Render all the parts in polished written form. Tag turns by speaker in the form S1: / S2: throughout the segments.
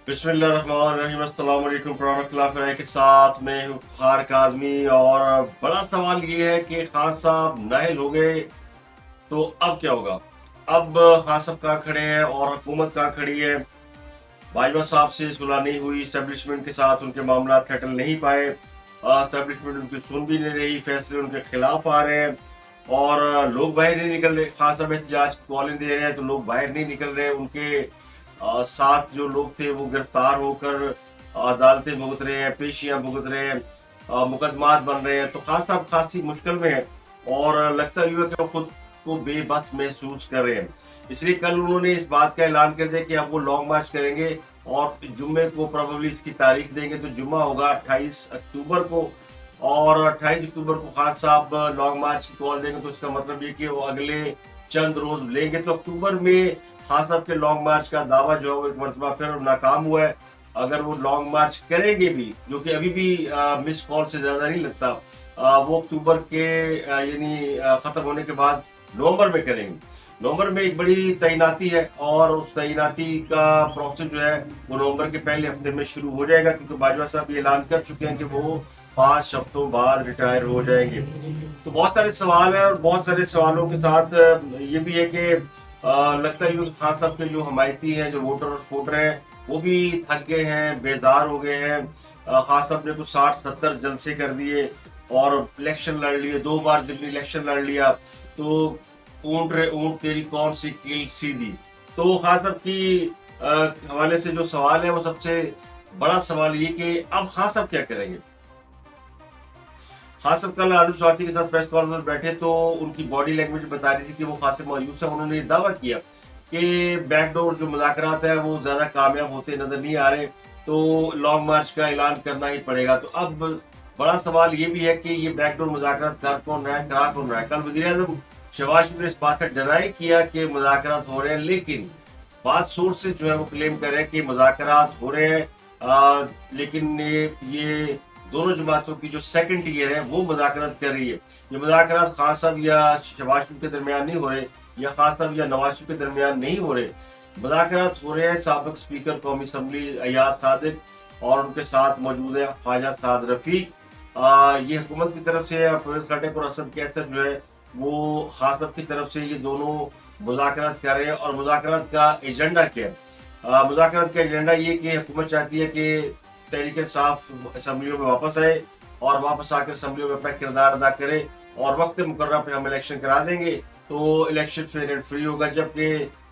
S1: बिस्मिल्लाहिर्रहमानिर्रहीम। अस्सलाम वालेकुम रहमतुल्लाहि के साथ मैं हूं फ़ख़ार काज़मी। और बड़ा सवाल ये है कि खान साहब नाअहल हो गए तो अब क्या होगा। अब खान साहब कहाँ खड़े हैं और हुकूमत कहाँ खड़ी है। बाजवा साहब से सुलह नहीं हुई, इस्टेब्लिशमेंट के साथ उनके मामला खटल नहीं पाए, इस्टेब्लिशमेंट उनकी सुन भी नहीं रही, फैसले उनके खिलाफ आ रहे हैं और लोग बाहर नहीं निकल रहे। खास साहब एहतजाज कॉलें दे रहे हैं तो लोग बाहर नहीं निकल रहे। उनके साथ जो लोग थे वो गिरफ्तार होकर अदालतें भुगत रहे हैं, पेशियां भुगत रहे हैं, मुकदमात बन रहे हैं। तो खास साहब खासी मुश्किल में है और लगता ही है कि वो खुद को बेबस महसूस कर रहे हैं। इसलिए कल उन्होंने इस बात का ऐलान कर दिया कि अब वो लॉन्ग मार्च करेंगे और जुम्मे को प्रोबेबली इसकी तारीख देंगे। तो जुम्मा होगा 28 अक्टूबर को और 28 अक्टूबर को खान साहब लॉन्ग मार्च की कॉल देंगे। तो इसका मतलब ये कि वो अगले चंद रोज लेंगे। तो अक्टूबर में खान साहब के लॉन्ग मार्च का दावा जो है वो एक मरतबा फिर नाकाम हुआ है। अगर वो लॉन्ग मार्च करेंगे भी, जो कि अभी भी मिस कॉल से ज्यादा नहीं लगता, वो अक्टूबर के यानी खत्म होने के बाद नवंबर में करेंगे। नवंबर में एक बड़ी तैनाती है और उस तैनाती का प्रोसेस जो है वो नवंबर के पहले हफ्ते में शुरू हो जाएगा, क्योंकि बाजवा साहब ये ऐलान कर चुके हैं कि वो 5 हफ्तों बाद रिटायर हो जाएंगे। तो बहुत सारे सवाल हैं और बहुत सारे सवालों के साथ ये भी है कि लगता है खान साहब के जो हमायती हैं, जो वोटर हैं, वो भी थक गए हैं, बेजार हो गए हैं। खान साहब ने कुछ 60-70 जलसे कर दिए और इलेक्शन लड़ लिए, 2 बार जब इलेक्शन लड़ लिया तो ऊंट रे ऊंट तेरी कौन सी कील सीधी। तो खास साहब की हवाले से जो सवाल है वो सबसे बड़ा सवाल ये कि अब खान साहब क्या करेंगे। खान साहब कल आलू स्वाति के साथ प्रेस कॉन्फ्रेंस में बैठे तो उनकी बॉडी लैंग्वेज बता रही थी कि वो खासे मायूस है। उन्होंने दावा किया कि बैकडोर जो मुज़ाकरात है वो ज्यादा कामयाब होते नजर नहीं आ रहे, तो लॉन्ग मार्च का ऐलान करना ही पड़ेगा। तो अब बड़ा सवाल ये भी है कि ये बैकडोर मुज़ाकरात कर कौन रहा है, करा कौन रहा है। कल वज़ीर-ए-आज़म शहबाज शरीफ ने इस बात का डिनाई किया कि मुज़ाकरात हो रहे हैं, लेकिन बात सोर्सेज जो है वो क्लेम कर रहे हैं कि मुज़ाकरात हो रहे हैं, लेकिन ये दोनों जमातों की जो सेकंड टीयर है वो मुज़ाकरात कर रही है। ये मुज़ाकरात खान साहब या शहबाज शरीफ के दरमियान नहीं हो रहे, या खान साहब या नवाज शरीफ के दरमियान नहीं हो रहे। मुज़ाकरात हो रहे हैं साबिक स्पीकर कौमी असम्बली अयाज सादिक और उनके साथ मौजूद है ख्वाजा साद रफीक। ये हुकूमत की तरफ से परवेज खटक और असद कैसर जो है वो खास साहब की तरफ से ये दोनों मुज़ाकरात कर रहे हैं। और मुज़ाकरात का एजेंडा क्या है। मुज़ाकरात का एजेंडा ये कि हुकूमत चाहती है कि तहरीक इंसाफ असम्बलियों में वापस आए और वापस आकर असम्बलियों में अपना किरदार अदा करे और वक्त मुकर्रर पे हम इलेक्शन करा देंगे तो इलेक्शन फेयर एंड फ्री होगा। जबकि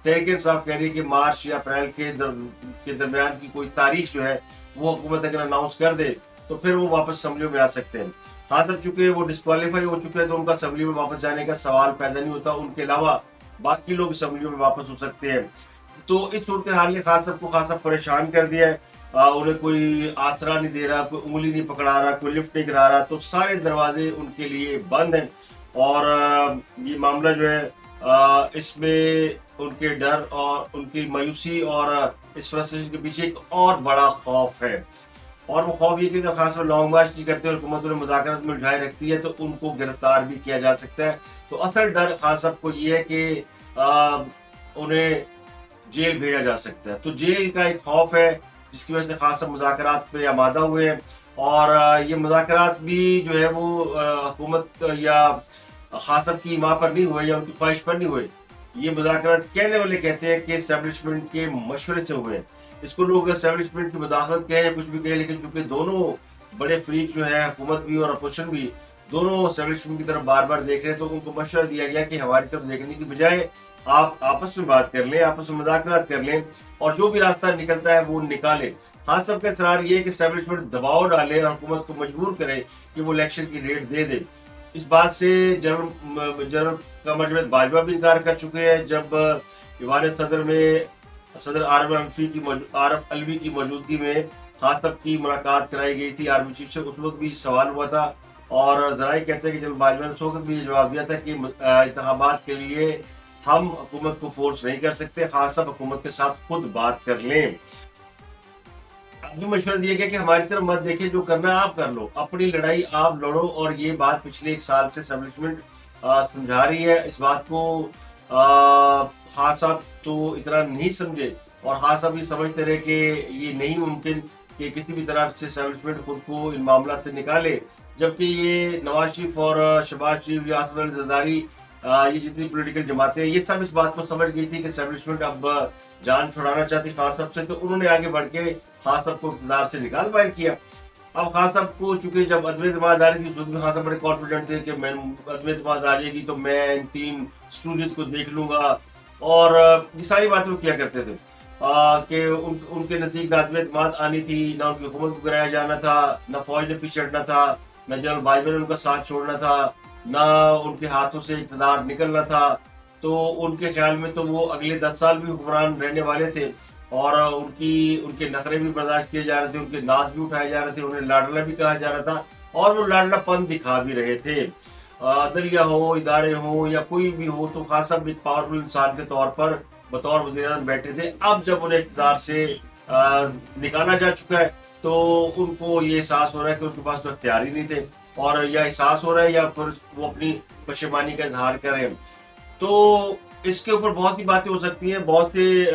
S1: तहरीक इंसाफ कह रही है कि मार्च या अप्रैल के दरमियान की कोई तारीख जो है वो हुकूमत अगर अनाउंस कर दे तो फिर वो वापस असम्बलियों में आ सकते हैं। खास अब चूंकि वो डिस्क्वालीफाई हो चुके हैं तो उनका असम्बली में वापस जाने का सवाल पैदा नहीं होता। उनके अलावा बाकी लोग असम्बलियों में वापस हो सकते हैं। तो इस सूरत हाल ने खास सबको खासा परेशान कर दिया है। उन्हें कोई आसरा नहीं दे रहा, कोई उंगली नहीं पकड़ा रहा, कोई लिफ्ट नहीं करा रहा। तो सारे दरवाजे उनके लिए बंद हैं और ये मामला जो है इसमें उनके डर और उनकी मायूसी और इस फ्रस्ट्रेशन के पीछे एक और बड़ा खौफ है। और वो खौफ ये कि अगर खास लॉन्ग मार्च नहीं करते और हुकूमत उन्हें मुज़ाकरात में उलझाए रखती है तो उनको गिरफ्तार भी किया जा सकता है। तो असल डर खास सबको ये है कि उन्हें जेल भेजा जा सकता है। तो जेल का एक खौफ है जिसकी वजह से खास सब मुज़ाकरात पे आमादा हुए हैं। और ये मुज़ाकरात भी जो है वो हुकूमत या खासब की माँ पर नहीं हुए या उनकी ख्वाहिश पर नहीं हुए। ये मुज़ाकरात कहने वाले कहते हैं कि एस्टेब्लिशमेंट के मशवरे से हुए हैं। इसको लोग एस्टेब्लिशमेंट की मुदाखलत कहें या कुछ भी कहें, लेकिन चूंकि दोनों बड़े फ्रीक जो है, हुकूमत भी और अपोजिशन भी, दोनों एस्टेब्लिशमेंट की तरफ बार बार देख रहे हैं। तो उनको मशवरा दिया गया कि हमारी तरफ देखने की बजाय आप आपस में बात कर लें, आपस में मुज़ाकरात कर लें और जो भी रास्ता निकलता है वो निकालें। खास सबका इसरार ये है कि एस्टेब्लिशमेंट दबाव डाले और हुकूमत को मजबूर करे कि वो इलेक्शन की डेट दे दे। इस बात से जनरल कमर जावेद बाजवा भी इनकार कर चुके हैं। जब ईवान सदर में सदर आरफ अलवी की मौजूदगी में खास तब की मुलाकात कराई गई थी आर्मी चीफ से, उस वक्त भी सवाल हुआ था और जराई कहते हैं कि जनरल बाजवा ने उस वक्त भी जवाब दिया था कि इंतखाबात के लिए हम हुकूमत को फोर्स नहीं कर सकते, खास सब हुकूमत के साथ खुद बात कर लें। भी मशवरा दिया गया कि हमारी तरफ मत देखिए, जो करना है आप कर लो, अपनी लड़ाई आप लड़ो। और ये बात पिछले 1 साल से एस्टेब्लिशमेंट समझा रही है। इस बात को खास साहब तो इतना नहीं समझे اور خاص صاحب یہ سمجھتے رہے کہ یہ نہیں ممکن کہ کسی بھی طرح سے اسٹیبلشمنٹ خود کو ان معاملات سے نکالے، جبکہ یہ نواز شریف اور شہباز شریف یا اسد علی زرداری، یہ جتنی پولیٹیکل جماعتیں ہیں، یہ سب اس بات کو سمجھ گئی تھی کہ اسٹیبلشمنٹ اب جان چھڑانا چاہتی خاص صاحب سے، تو انہوں نے آگے بڑھ کے خاص صاحب کو اقتدار سے نکال باہر کیا۔ اب خاص صاحب کو چونکہ جب عدم اعتماد آ رہی تھی، اس میں خاص صاحب بڑے کانفیڈنٹ تھے کہ میں عدم اعتماد آ جائے گی تو میں ان 3 اسٹوڈنٹس کو دیکھ لوں گا، اور یہ ساری باتیں وہ کیا کرتے تھے کہ ان کے نزدیک نہ عدم اعتماد آنی تھی، نہ ان کی حکومت کو گرایا جانا تھا، نہ فوج نے پیچھے ہٹنا تھا، نہ جنرل بائیو نے ان کا ساتھ چھوڑنا تھا، نہ ان کے ہاتھوں سے اقتدار نکلنا تھا۔ تو ان کے خیال میں تو وہ اگلے 10 سال بھی حکمران رہنے والے تھے، اور ان کے نخرے بھی برداشت کیے جا رہے تھے، ان کے ناز بھی اٹھائے جا رہے تھے، انہیں لاڈلا بھی کہا جا رہا تھا، اور وہ لاڈلا پن دکھا بھی رہے تھے۔ عدلیہ ہو، ادارے ہوں، یا کوئی بھی ہو، تو خاص صاحب ایک پاورفل انسان کے طور پر بطور وزیر اعظم بیٹھے تھے۔ اب جب انہیں اقتدار سے نکالا جا چکا ہے، تو ان کو یہ احساس ہو رہا ہے کہ ان کے پاس تو اختیار ہی نہیں تھے، اور یا احساس ہو رہا ہے یا پھر وہ اپنی پشیمانی کا اظہار کر رہے ہیں۔ تو اس کے اوپر بہت سی باتیں ہو سکتی ہیں، بہت سی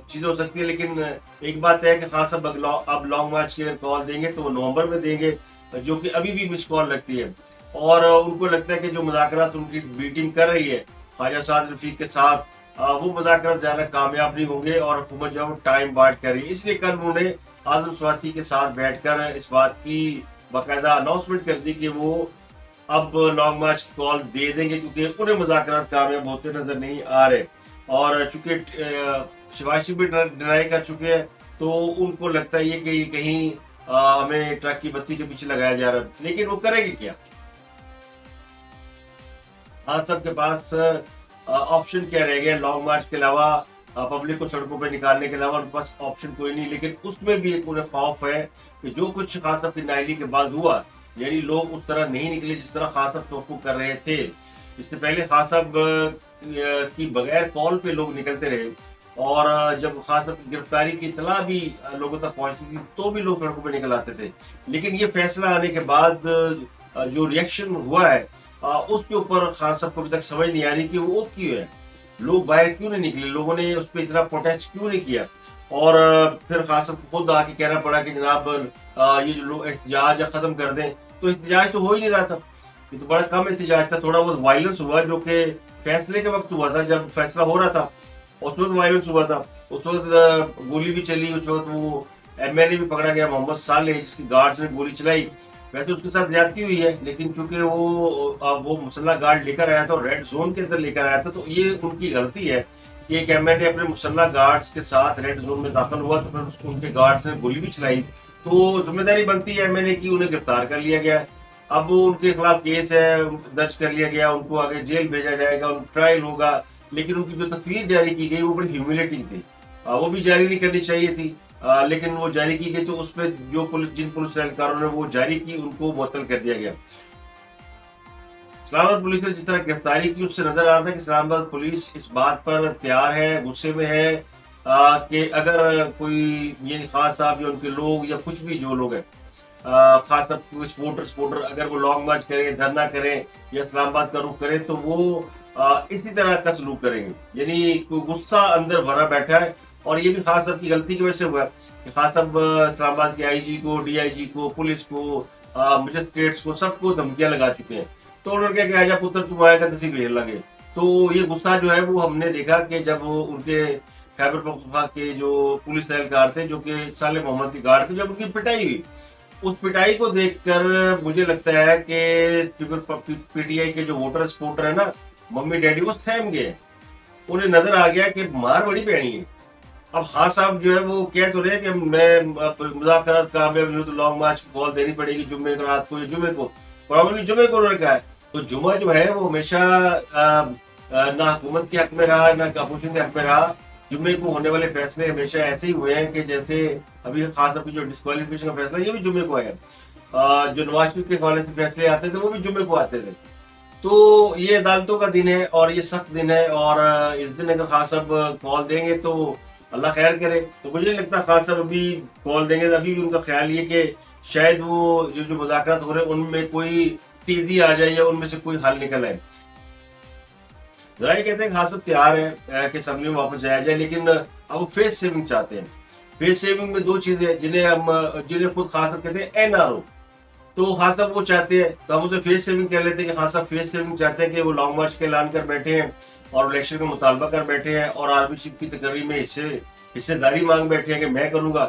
S1: چیزیں ہو سکتی ہیں، لیکن ایک بات ہے کہ خاص اب لانگ مارچ کی اگر کال دیں گے تو وہ نومبر میں دیں گے، جو کہ ابھی بھی مس کال لگتی ہے، اور ان کو لگتا ہے کہ جو مذاکرات ان کی بی ٹیم کر رہی ہے خواجہ سعد رفیق کے ساتھ، وہ مذاکرات زیادہ کامیاب نہیں ہوں گے، اور حکومت جو ہے وہ ٹائم بانٹ کر رہی ہے۔ اس لیے کل انہوں نے اعظم سواتی کے ساتھ بیٹھ کر اس بات کی باقاعدہ اناؤنسمنٹ کر دی کہ وہ اب لانگ مارچ کی کال دے دیں گے، کیونکہ انہیں مذاکرات کامیاب ہوتے نظر نہیں آ رہے، اور چونکہ شہباز شریف بھی ڈرائی کر چکے ہیں، تو ان کو لگتا ہے کہ یہ کہیں ہمیں ٹرک کی بتی کے پیچھے لگایا جا رہا ہے، لیکن وہ کرے گی کیا؟ آج سب کے پاس آپشن کیا رہ گیا لانگ مارچ کے علاوہ، پبلک کو سڑکوں پہ نکالنے کے علاوہ ان کے پاس آپشن کوئی نہیں، لیکن اس میں بھی ایک انہیں خوف ہے کہ جو کچھ خاص صاحب کی نااہلی کے بعد ہوا، یعنی لوگ اس طرح نہیں نکلے جس طرح خاص صاحب توقع کر رہے تھے۔ اس سے پہلے خاص صاحب کی بغیر کال پہ لوگ نکلتے رہے، اور جب خاص صاحب کی گرفتاری کی اطلاع بھی لوگوں تک پہنچتی تھی تو بھی لوگ سڑکوں پہ نکل آتے تھے، لیکن یہ فیصلہ آنے کے بعد جو ریئیکشن ہوا ہے، اس کے اوپر خان صاحب کو ابھی تک سمجھ نہیں آ رہی کہ وہ کیوں ہے، لوگ باہر کیوں نہیں نکلے، لوگوں نے اس پہ اتنا پروٹیسٹ کیوں نہیں کیا، اور پھر خان صاحب کو خود آ کے کہنا پڑا کہ جناب یہ جو لوگ احتجاج ختم کر دیں، تو احتجاج تو ہو ہی نہیں رہا تھا، یہ تو بڑا کم احتجاج تھا، تھوڑا بہت وائلنس ہوا جو کہ فیصلے کے وقت ہوا تھا، جب فیصلہ ہو رہا تھا اس وقت وائلنس ہوا تھا، اس وقت گولی بھی چلی، اس وقت وہ ایم ایل اے بھی پکڑا گیا محمد صالح جس کی گارڈز نے گولی چلائی، ویسے اس کے ساتھ زیادتی ہوئی ہے، لیکن چونکہ وہ مسلح گارڈ لے کر آیا تھا اور ریڈ زون کے اندر لے کر آیا تھا، تو یہ ان کی غلطی ہے کہ ایک ایم ایل اے اپنے مسلح گارڈز کے ساتھ ریڈ زون میں داخل ہوا تو پھر ان کے گارڈز نے گولی بھی چلائی، تو ذمہ داری بنتی ہے ایم ایل اے کی، انہیں گرفتار کر لیا گیا، اب ان کے خلاف کیس ہے درج کر لیا گیا، ان کو آگے جیل بھیجا جائے گا، ان ٹرائل ہوگا، لیکن ان کی جو تصویر جاری کی گئی وہ بڑی ہیوملیٹنگ تھی، وہ بھی جاری نہیں کرنی چاہیے تھی، لیکن وہ جاری کی گئی، تو اس پہ جو جن پولیس اہلکاروں نے وہ جاری کی ان کو معطل کر دیا گیا۔ اسلام آباد پولیس نے جس طرح گرفتاری کی اس سے نظر آ رہا تھا کہ اسلام آباد پولیس اس بات پر تیار ہے، غصے میں ہے کہ اگر کوئی یعنی خاص صاحب یا ان کے لوگ یا کچھ بھی جو لوگ ہیں خاص طور پر سپورٹر اگر وہ لانگ مارچ کریں، دھرنا کریں یا اسلام آباد کا رخ کریں، تو وہ اسی طرح کا سلوک کریں گے، یعنی کوئی غصہ اندر بھرا بیٹھا ہے، اور یہ بھی خاص صاحب کی غلطی کی وجہ سے ہوا ہے کہ خاص صاحب اسلام آباد کے آئی جی کو، ڈی آئی جی کو، پولیس کو، مجسٹریٹس کو، سب کو دھمکیاں لگا چکے ہیں، تو انہوں نے کہا کہ آجا پتر تم آئے گا تسی بھیڑ لگے، تو یہ غصہ جو ہے وہ ہم نے دیکھا کہ جب ان کے خیبر پختونخوا کے جو پولیس اہلکار تھے جو کہ صالح محمد کی گارڈ تھے، جب ان کی پٹائی ہوئی، اس پٹائی کو دیکھ کر مجھے لگتا ہے کہ پی ٹی آئی کے جو ووٹر سپورٹر ہیں نا، ممی ڈیڈی، وہ سہم گئے، انہیں نظر آ گیا کہ مار بڑی پینی ہے۔ اب خان صاحب جو ہے وہ کہہ تو رہے کہ میں مذاکرات کامیاب نہیں ہوں تو لانگ مارچ کی کال دینی پڑے گی جمعے کو رات کو یا جمعے کو، پرابیبلی جمعے کو انہوں نے کہا ہے، تو جمعہ جو ہے وہ ہمیشہ نہ حکومت کے حق میں رہا نہ اپوزیشن کے حق میں رہا، جمعے کو ہونے والے فیصلے ہمیشہ ایسے ہی ہوئے ہیں کہ جیسے ابھی خاص طور پہ جو ڈسکوالیفیکیشن کا فیصلہ یہ بھی جمعے کو آیا، جو نواز شریف کے حوالے سے فیصلے آتے تھے وہ بھی جمعے کو آتے تھے، تو یہ عدالتوں کا دن ہے اور یہ سخت دن ہے، اور اس دن اگر خاص صاحب کال دیں گے تو اللہ خیر کرے، تو مجھے نہیں لگتا خاص صاحب ابھی کال دیں گے، ابھی بھی ان کا خیال یہ کہ شاید وہ جو مذاکرات ہو رہے ہیں ان میں کوئی تیزی آ جائے یا ان میں سے کوئی حل نکل آئے۔ ذرا یہ کہتے ہیں کہ خاص صاحب تیار ہے کہ اسمبلی میں واپس جایا جائے، لیکن अब वो फेस सेविंग चाहते हैं। फेस सेविंग में दो चीजें हैं जिन्हें खुद खास कर कहते हैं एनआरओ। तो हाँ साहब वो चाहते हैं, तो हम उसे फेस सेविंग कह लेते हैं कि हाँ साहब फेस सेविंग चाहते हैं कि वो लॉन्ग मार्च के ऐलान कर बैठे हैं और इलेक्शन का मुतालबा कर बैठे हैं और आर्मी चीफ की तकरीर में हिस्सेदारी मांग बैठे हैं कि मैं करूंगा।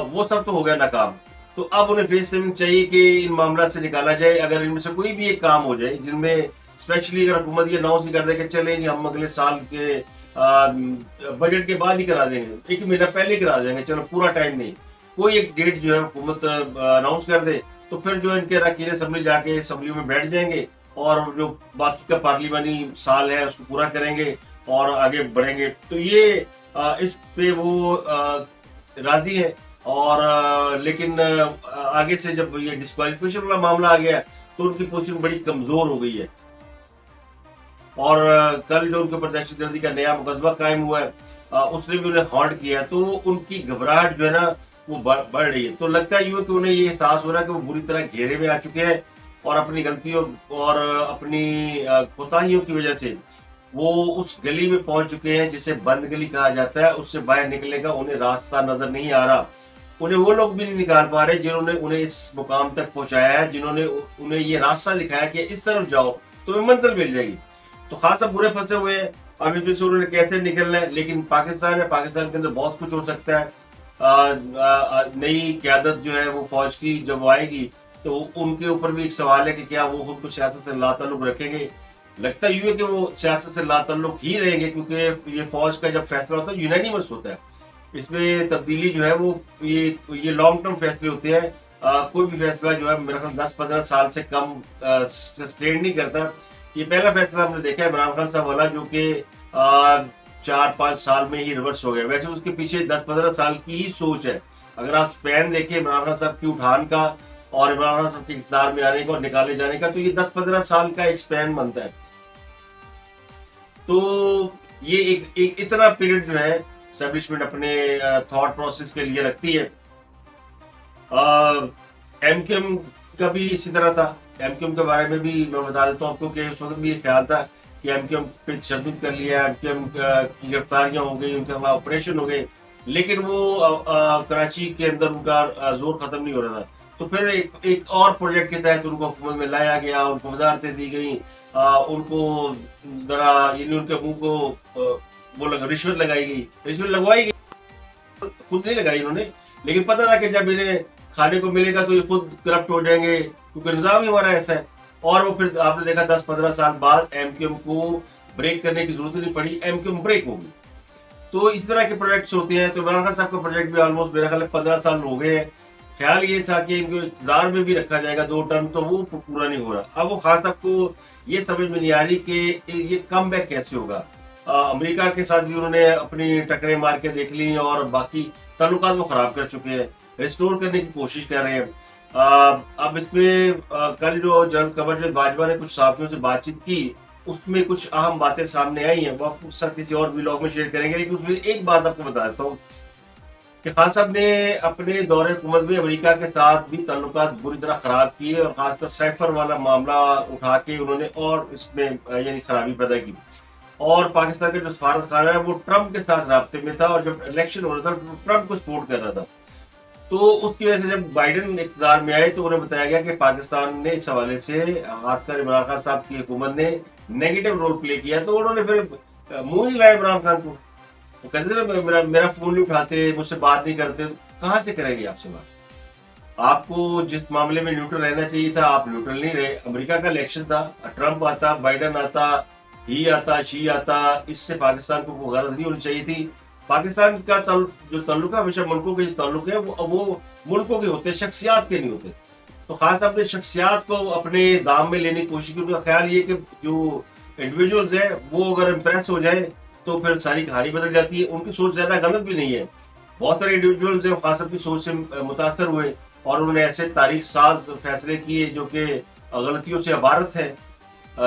S1: वो सब तो हो गया नाकाम। तो अब उन्हें फेस सेविंग चाहिए कि इन मामला से निकाला जाए। अगर इनमें से कोई भी एक काम हो जाए जिनमें स्पेशली अगर हुकूमत ये अनाउंस नहीं कर दे कि चले हम अगले साल के बजट के बाद ही करा देंगे, एक महीना पहले ही करा देंगे, चलो पूरा टाइम नहीं, कोई एक डेट जो है हुकूमत अनाउंस कर दे, तो फिर जो इनके अरकान असम्बली जाके असम्बली में बैठ जाएंगे और जो बाकी का पार्लिमानी साल है उसको पूरा करेंगे और आगे बढ़ेंगे। तो ये इस पे वो राजी है। और लेकिन आगे से जब ये डिस्क्वालिफिकेशन वाला मामला आ गया तो उनकी पोजीशन बड़ी कमजोर हो गई है। और कल जो उनके ऊपर दहशतगर्दी का नया मुकदमा कायम हुआ है उसने भी उन्हें हॉन्ट किया, तो उनकी घबराहट जो है ना वो बढ़ रही है। तो लगता है यूं कि उन्हें ये एहसास हो रहा है कि वो बुरी तरह घेरे में आ चुके हैं और अपनी गलतियों और अपनी कोताहियों की वजह से वो उस गली में पहुंच चुके हैं जिसे बंद गली कहा जाता है। उससे बाहर निकलने का उन्हें रास्ता नजर नहीं आ रहा। उन्हें वो लोग भी नहीं निकाल पा रहे जिन्होंने उन्हें इस मुकाम तक पहुंचाया है, जिन्होंने उन्हें ये रास्ता दिखाया कि इस तरफ जाओ तुम्हें मंजिल मिल जाएगी। तो खासा बुरे फंसे हुए हैं। अब इसमें से उन्होंने कैसे निकलना है, लेकिन पाकिस्तान है, पाकिस्तान के अंदर बहुत कुछ हो सकता है। नई क्यादत जो है वो फौज की जब वो आएगी तो उनके ऊपर भी एक सवाल है कि क्या वो खुद को सियासत से लाताल्लुक रखेंगे। लगता यूं है कि वो सियासत से लाताल्लुक ही रहेंगे, क्योंकि ये फौज का जब फैसला होता है यूनानिमस होता है। इसमें तब्दीली जो है वो ये लॉन्ग टर्म फैसले होते हैं। कोई भी फैसला जो है मेरे ख्याल 10-15 साल से कम सस्टेन नहीं करता। ये पहला फैसला हमने देखा है इमरान खान साहब वाला, जो कि 4-5 साल में ही रिवर्स हो गया। वैसे उसके पीछे 10-15 साल की ही सोच है। अगर आप स्पैन देखें इमरान खान साहब की उठान का और इमरान खान साहब के इक़्तिदार में आने का और निकाले जाने का, तो ये 10-15 साल का एक स्पैन बनता है। तो ये एक इतना पीरियड जो है एस्टेब्लिशमेंट अपने थॉट प्रोसेस के लिए रखती है। एमक्यूएम का भी इसी तरह था। एमक्यूएम के बारे में भी मैं बता देता हूँ आपको कि उस वक्त भी ये ख्याल था कि एमक्यूएम पे तशद्दुद कर लिया, एमक्यूएम की गिरफ्तारियां हो गई, उनके खिलाफ ऑपरेशन हो गए, लेकिन वो कराची के अंदर उनका जोर खत्म नहीं हो रहा था। तो फिर एक और प्रोजेक्ट के तहत उनको हुकूमत में लाया गया, उनको वजारतें दी गई, उनको जरा यानी उनके मुंह को वो रिश्वत लगाई गई, रिश्वत लगवाई गई, खुद नहीं लगाई इन्होंने, लेकिन पता था कि जब इन्हें खाने को मिलेगा तो ये खुद करप्ट हो जाएंगे, क्योंकि निजाम ही हमारा ऐसा है। और वो फिर आपने देखा 10-15 साल बाद एमक्यूएम को ब्रेक करने की जरूरत नहीं पड़ी, एमक्यूएम ब्रेक होगी। तो इस तरह के प्रोजेक्ट्स होते हैं। तो इमरान खान साहब का प्रोजेक्ट भी ऑलमोस्ट मेरा ख्याल 15 साल हो गए हैं। ख्याल ये था कि इनको इक़्तिदार में भी रखा जाएगा 2 टर्म, तो वो पूरा नहीं हो रहा। अब वो खान साहब को ये समझ में नहीं आ रही कि ये कम बैक कैसे होगा। अमेरिका के साथ भी उन्होंने अपनी टकरें मार के देख ली और बाकी ताल्लुकात वो खराब कर चुके हैं, रिस्टोर करने की कोशिश कर रहे हैं। अब इसमें कल जो जनरल कमर बाजवा ने कुछ सहाफियों से बातचीत की, उसमें कुछ अहम बातें सामने आई हैं, वो आपको साथ किसी और व्लॉग में शेयर करेंगे। लेकिन उसमें एक बात आपको बता देता हूँ कि खान साहब ने अपने दौरे हुकूमत में अमेरिका के साथ भी ताल्लुकात बुरी तरह खराब किए और खासकर साइफर वाला मामला उठा के उन्होंने और इसमें यानी खराबी पैदा की। और पाकिस्तान का जो सफारत खाना है वो ट्रंप के साथ राब्ते में था और जब इलेक्शन हो रहा था तो ट्रंप को सपोर्ट कर रहा था। तो उसकी वजह से जब बाइडेन इक़्तिदार में आए तो उन्हें बताया गया कि पाकिस्तान ने इस हवाले से खासकर इमरान खान साहब की हुकूमत ने नेगेटिव रोल प्ले किया। तो उन्होंने फिर मुंह नहीं लाया इमरान खान को। वो कहते थे मेरा फोन नहीं उठाते, मुझसे बात नहीं करते, कहाँ से करेंगे आपसे बात? आपको जिस मामले में न्यूट्रल रहना चाहिए था आप न्यूट्रल नहीं रहे। अमेरिका का इलेक्शन था, ट्रंप आता, बाइडेन आता, ही आता, शी आता, इससे पाकिस्तान को कोई गरज नहीं होनी चाहिए थी। पाकिस्तान का जो ताल्लुक है हमेशा मुल्कों के जो ताल्लुक है वो मुल्कों के होते, शख्सियात के नहीं होते। तो खास अपने शख्सियात को अपने दाम में लेने की कोशिश की। उनका ख्याल ये कि जो इंडिविजुअल्स है वो अगर इम्प्रेस हो जाए तो फिर सारी कहानी बदल जाती है। उनकी सोच ज्यादा गलत भी नहीं है। बहुत सारे इंडिविजुअल्स हैं खास अपनी सोच से मुतासर हुए और उन्होंने ऐसे तारीख साज फैसले किए जो कि गलतियों से अबारत है।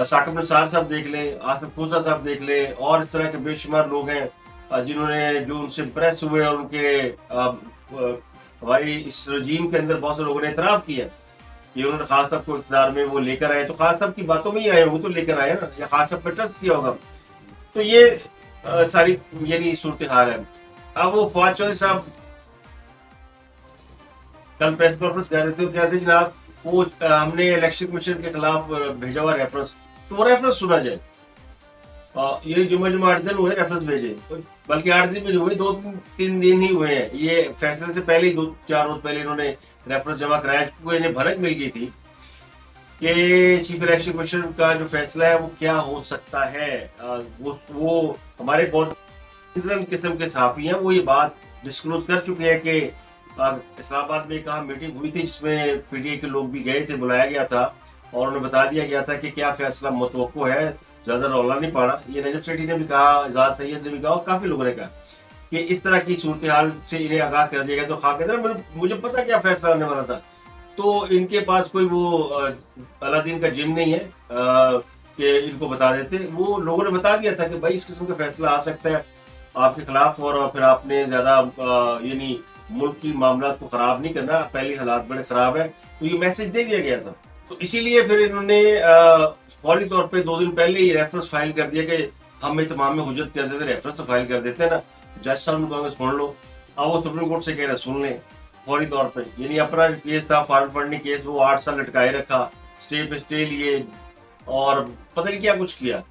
S1: साकिब निसार साहब देख ले, आसिफ खोसा साहब देख ले, और इस तरह के बेशुमार लोग हैं जिन्होंने जो उनसे इम्प्रेस हुए और उनके हमारी इस रजीम के अंदर बहुत से लोगों ने एतराफ़ किया कि उन्होंने खास साहब को इक़्तिदार में वो लेकर आए। तो खास साहब की बातों में ही आए होंगे तो लेकर आए ना, या खास साहब पर ट्रस्ट किया होगा। तो ये सारी यानी सूरत हाल है। अब वो फवाद चौधरी साहब कल प्रेस कॉन्फ्रेंस कर रहे थे, कहते हैं जनाब वो हमने इलेक्शन कमीशन के खिलाफ भेजा हुआ रेफरेंस, तो वो रेफरेंस सुना जाए। ये जुम्मे 8 दिन हुए रेफरेंस भेजे, बल्कि 8 दिन भी नहीं हुए, 2-3 दिन ही हुए हैं। ये फैसले से पहले ही 2-4 रोज पहले इन्होंने रेफरेंस जमा कराया, क्योंकि इन्हें भनक मिल गई थी कि चीफ इलेक्शन कमीशन का जो फैसला है वो क्या हो सकता है। वो हमारे बहुत किस्म के सहाफी हैं, वो ये बात डिस्क्लोज कर चुके हैं कि इस्लामाबाद में कहा मीटिंग हुई थी जिसमें पीटीआई के लोग भी गए थे, बुलाया गया था और उन्हें बता दिया गया था कि क्या फैसला मुतवक्को है, ज्यादा रौला नहीं पाना। ये नजफ सेठी ने भी कहा, आजाद सैयद ने भी कहा और काफी लोगों ने कहा कि इस तरह की सूरत हाल से इन्हें आगाह कर दिया गया। तो खा कहते मुझे पता क्या फैसला होने वाला था। तो इनके पास कोई वो अलादीन का जिन नहीं है कि इनको बता देते। वो लोगों ने बता दिया था कि भाई इस किस्म का फैसला आ सकता है आपके खिलाफ, और फिर आपने ज्यादा यानी मुल्क की मामला को खराब नहीं करना, पहले हालात बड़े खराब है। तो ये मैसेज दे दिया गया था। तो इसीलिए फिर इन्होंने फौरी तौर पे 2 दिन पहले ही रेफरेंस फाइल कर दिया कि हम इत्माम में हुज्जत कर देते, रेफरेंस तो फाइल कर देते ना, जज साहब ने कहा सुन लो। अब वो सुप्रीम कोर्ट से कह रहे सुन लें फौरी तौर पे। यानी अपना केस था फॉरेन फंडिंग केस, वो 8 साल लटकाए रखा, स्टे पे स्टे लिए और पता नहीं क्या कुछ किया।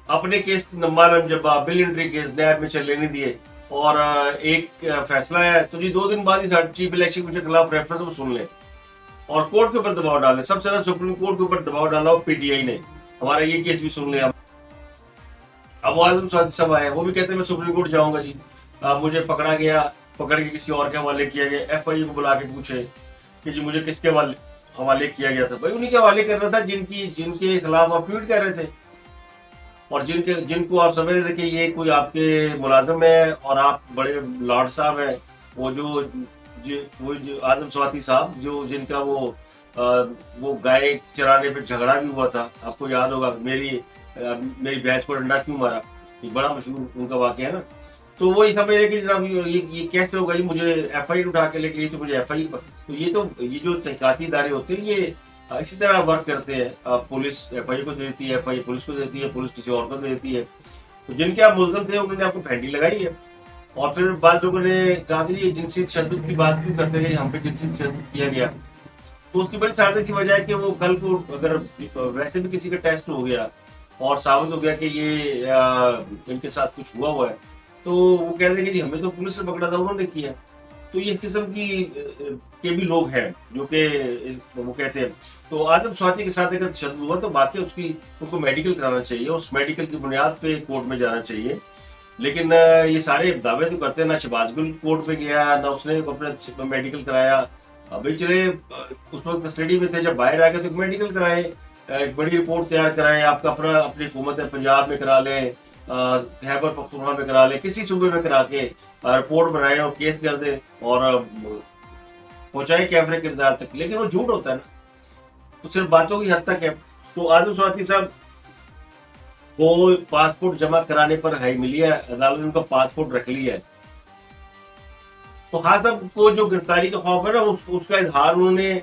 S1: अपने केस नंबर जब बिलियनरी केस नैब में चलने नहीं दिए, और एक फैसला है तो जी 2 दिन बाद ही चीफ इलेक्शन कमीशन के खिलाफ रेफरेंस वो सुन ले और कोर्ट के ऊपर दबाव डाले। सबसे ज्यादा सुप्रीम कोर्ट के ऊपर दबाव डाला पीटीआई ने, हमारा ये केस भी सुन ले। अब आजम साहब सब आए, वो भी कहते हैं मैं सुप्रीम कोर्ट जाऊंगा जी, मुझे पकड़ा गया, पकड़ के किसी और के हवाले किया गया। एफआईए को बुला के पूछे कि जी मुझे किसके हवाले किया गया था। भाई उन्हीं के हवाले कर रहा था जिनके खिलाफ आप ट्वीट कर रहे थे और जिनको आप समझ रहे थे कि ये कोई आपके मुलाजिम है और आप बड़े लॉर्ड साहब हैं। वो जो आजम स्वाति साहब जो जिनका वो गाय चराने पे झगड़ा भी हुआ था, आपको याद होगा, मेरी भैंस को डंडा क्यों मारा, ये बड़ा मशहूर उनका वाकया है ना। तो वो समझ रहे कि जनाब ये कैसे होगा जी, मुझे एफआईआर उठा के लेके तो मुझे एफआईआर। तो ये जो तहकीकाती इदारे होते हैं ये इसी तरह वर्क करते हैं। पुलिस एफआईआर को देती है, एफआईआर पुलिस को देती है, पुलिस किसी और को देती है। तो जिनके आप मुलजम थे उन्होंने आपको फेंटी लगाई है। और फिर बाद लोगों ने कहा कि ये जिनसी तशद्दुद की बात क्यों करते हैं, हम पे जिनसी तशद्दुद किया गया। तो उसकी बड़ी सादी सी वजह है कि वो कल को अगर वैसे भी किसी का टेस्ट हो गया और साबित हो गया कि ये इनके साथ कुछ हुआ है, तो वो कहते हैं कि जी हमें तो पुलिस से पकड़ा था, उन्होंने किया। तो इस किस्म के भी लोग हैं जो कि वो कहते हैं। तो आजम स्वाति के साथ अगर तशद्दुद हुआ तो बाकी उनको मेडिकल कराना चाहिए, उस मेडिकल की बुनियाद पे कोर्ट में जाना चाहिए। लेकिन ये सारे दावे तो करते हैं, ना शहबाज गुल कोर्ट में गया, ना उसने अपना मेडिकल कराया। अभी चले उस वक्त कस्टडी में थे, जब बाहर आ गए तो मेडिकल कराए, एक बड़ी रिपोर्ट तैयार कराएं, आपका अपनी हुकूमत है पंजाब में करा लें, खैबर पख्तूनख्वा में करा ले, किसी सूबे में करा के रिपोर्ट बनाए और केस कर दे और पहुंचाए कैमरे किरदार तक। लेकिन वो झूठ होता है ना, तो सिर्फ बातों की हद तक है। तो आजम स्वाति साहब को पासपोर्ट जमा कराने पर हाई मिली है, अदालत ने उनका पासपोर्ट रख लिया है। तो हाँ साहब को जो गिरफ्तारी का खौफ है ना, उसका इजहार उन्होंने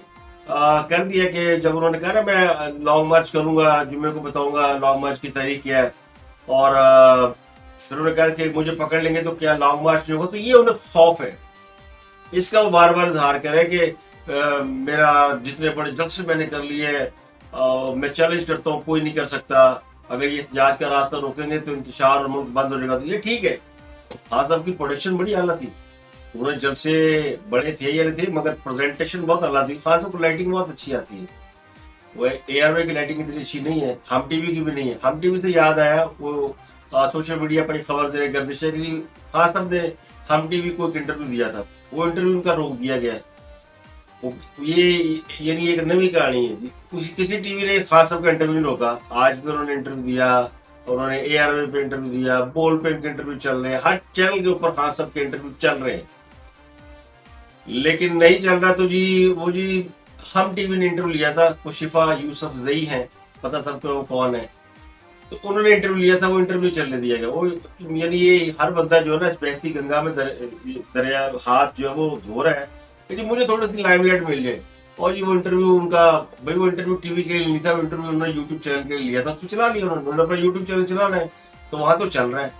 S1: कर दिया कि जब उन्होंने कहा ना मैं लॉन्ग मार्च करूंगा, जुम्मे को बताऊंगा लॉन्ग मार्च की तारीख क्या है, और फिर उन्होंने कहा कि मुझे पकड़ लेंगे तो क्या लॉन्ग मार्च होगा। तो ये उन्हें खौफ है, इसका वो बार बार इजहार करे कि मेरा जितने बड़े जल्से मैंने कर लिए मैं चैलेंज करता हूँ, कोई नहीं कर सकता, अगर ये एहतजाज का रास्ता रोकेंगे तो इंतशार और मुल्क बंद हो जाएगा। तो ये ठीक है। हाँ साहब की प्रोडक्शन बड़ी आला थी, उन्होंने जलसे बड़े थे या नहीं थे, मगर प्रेजेंटेशन बहुत आला थी, खासतौर पर लाइटिंग बहुत अच्छी आती है। वो एआरवाई की लाइटिंग इतनी अच्छी नहीं है, हम टीवी की भी नहीं है। हम टीवी से याद आया, वो सोशल मीडिया पर खबर दे गर्दिश है कि खास साहब ने हम टीवी को एक इंटरव्यू दिया था, वो इंटरव्यू उनका रोक दिया गया। ये यानी एक नई कहानी है, किसी टीवी ने खास साहब का इंटरव्यू नहीं रोका। आज भी उन्होंने इंटरव्यू दिया, उन्होंने एआरवाई पे इंटरव्यू दिया, बोल पे इनके इंटरव्यू चल रहे हैं, हर चैनल के ऊपर खास साहब के इंटरव्यू चल रहे हैं। लेकिन नहीं चल रहा तो जी हम टीवी ने इंटरव्यू लिया था, वो शिफा यूसुफ जई हैं, पता सबको वो कौन है, तो उन्होंने इंटरव्यू लिया था, वो इंटरव्यू चलने दिया गया। वो यानी ये हर बंदा जो है ना बहती गंगा में दरिया हाथ जो है वो धो रहा है, लेकिन मुझे थोड़ी सी लाइमलाइट मिल जाए। और ये वो इंटरव्यू उनका, भाई वो इंटरव्यू टीवी के लिए नहीं था, वो इंटरव्यू उन्होंने यूट्यूब चैनल के लिए लिया था, तो चला लिया उन्होंने अपना यूट्यूब चैनल चलाना है, तो वहां तो चल रहा है।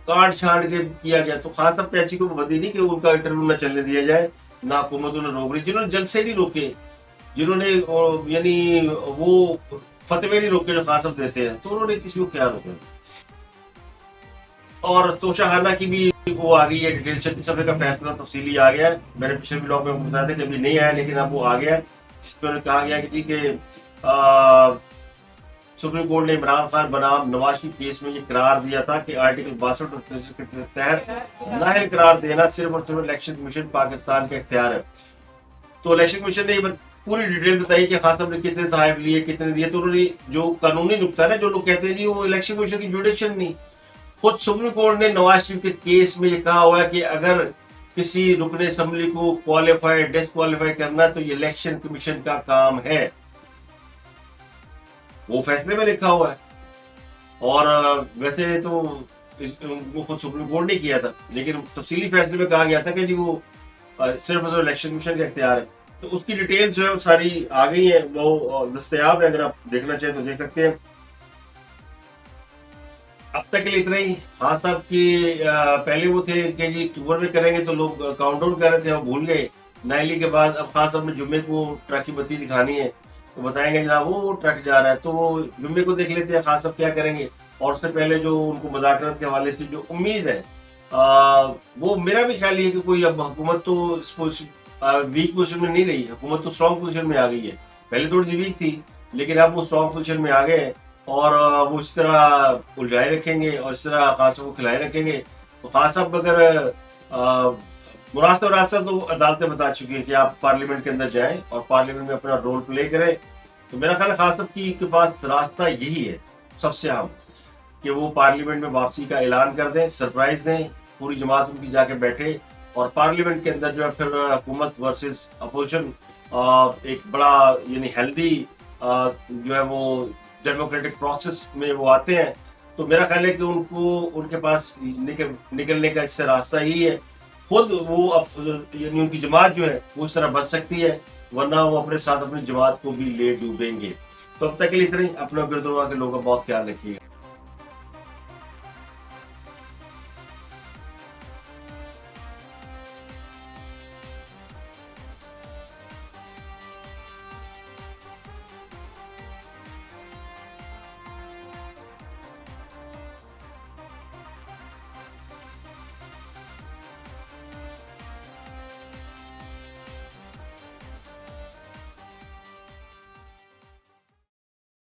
S1: काट छाट के किया गया। तो खान साहब पे ऐसी कोई पाबंदी नहीं कि उनका इंटरव्यू न चलने दिया जाए, ना हुकूमत उन्हें रोक रही। जिन्होंने जलसे नहीं रोके, जिन्होंने यानी वो फतवे नहीं रोके जो खान साहब देते हैं, तो उन्होंने किसी को क्या रोका। और तोशाखाना की भी वो आ गई है डिटेल, 36 सफ़े का फैसला तफसीली आ गया है। मैंने पिछले ब्लॉग में बताया था कि अभी नहीं आया, लेकिन अब वो आ गया है, जिसमें कहा गया कि सुप्रीम कोर्ट ने इमरान खान बनाम नवाज शरीफ केस में ये करार दिया था कि आर्टिकल 62 और 63 के तहत नाअहल करार देना सिर्फ और सिर्फ इलेक्शन कमीशन पाकिस्तान का इख्तियार है। तो इलेक्शन कमीशन ने पूरी डिटेल बताई कि खान साहब ने कितने तहफ़ लिए, कितने दिए। तो उन्होंने जो कानूनी नुकता है ना, जो लोग कहते हैं जी वो इलेक्शन कमीशन की जुडिक्शन नहीं, खुद सुप्रीम कोर्ट ने नवाज शरीफ के केस में ये कहा हुआ है कि अगर किसी रुकने असम्बली को क्वालिफाई डिसक्वालीफाई करना तो ये इलेक्शन कमीशन का काम है, वो फैसले में लिखा हुआ है। और वैसे तो वो खुद सुप्रीम कोर्ट ने किया था, लेकिन तफसीली फैसले में कहा गया था कि जी वो सिर्फ इलेक्शन कमीशन का इख्तियार है। तो उसकी डिटेल्स जो है वो सारी आ गई है, वो दस्तयाब है, अगर आप देखना चाहें तो देख सकते हैं। अब तक के लिए इतना ही। खान साहब की पहले वो थे कि जी अक्टूबर में करेंगे, तो लोग काउंट डाउन कर रहे थे, वो भूल गए। नाइली के बाद अब खान साहब ने जुम्मे को ट्रक की बत्ती दिखानी है, तो बताएंगे जनाब वो ट्रक जा रहा है, तो वो जुम्मे को देख लेते हैं खान साहब क्या करेंगे। और उससे पहले जो उनको मुज़ाकरात के हवाले से जो उम्मीद है, वो मेरा भी ख्याल है कि कोई अब हुकूमत तो वीक पोजिशन में नहीं रही, हुकूमत तो स्ट्रॉन्ग पोजिशन में आ गई है। पहले थोड़ी सी वीक थी, लेकिन अब वो स्ट्रॉन्ग पोजिशन में आ गए और वो इस तरह उलझाए रखेंगे और इस तरह खान साहब को खिलाए रखेंगे। तो खान साहब अगर मुरास्ता और रास्ता तो अदालतें बता चुकी है कि आप पार्लियामेंट के अंदर जाएं और पार्लियामेंट में अपना रोल प्ले करें, तो मेरा ख्याल है खान साहब के पास रास्ता यही है सबसे अहम, कि वो पार्लियामेंट में वापसी का ऐलान कर दें, सरप्राइज दें, पूरी जमात उनकी जाके बैठे और पार्लियामेंट के अंदर जो है फिर हुकूमत वर्सेस अपोजिशन एक बड़ा यानी हेल्दी जो है वो डेमोक्रेटिक प्रोसेस में वो आते हैं। तो मेरा ख्याल है कि उनको उनके पास निकलने का इससे रास्ता ही है। खुद वो यानी उनकी जमात जो है वो इस तरह बच सकती है, वरना वो अपने साथ अपनी जमात को भी ले डूबेंगे। तो अब तक के लिए इतना ही। अपना गिरदुआ के लोगों का बहुत ख्याल रखिएगा।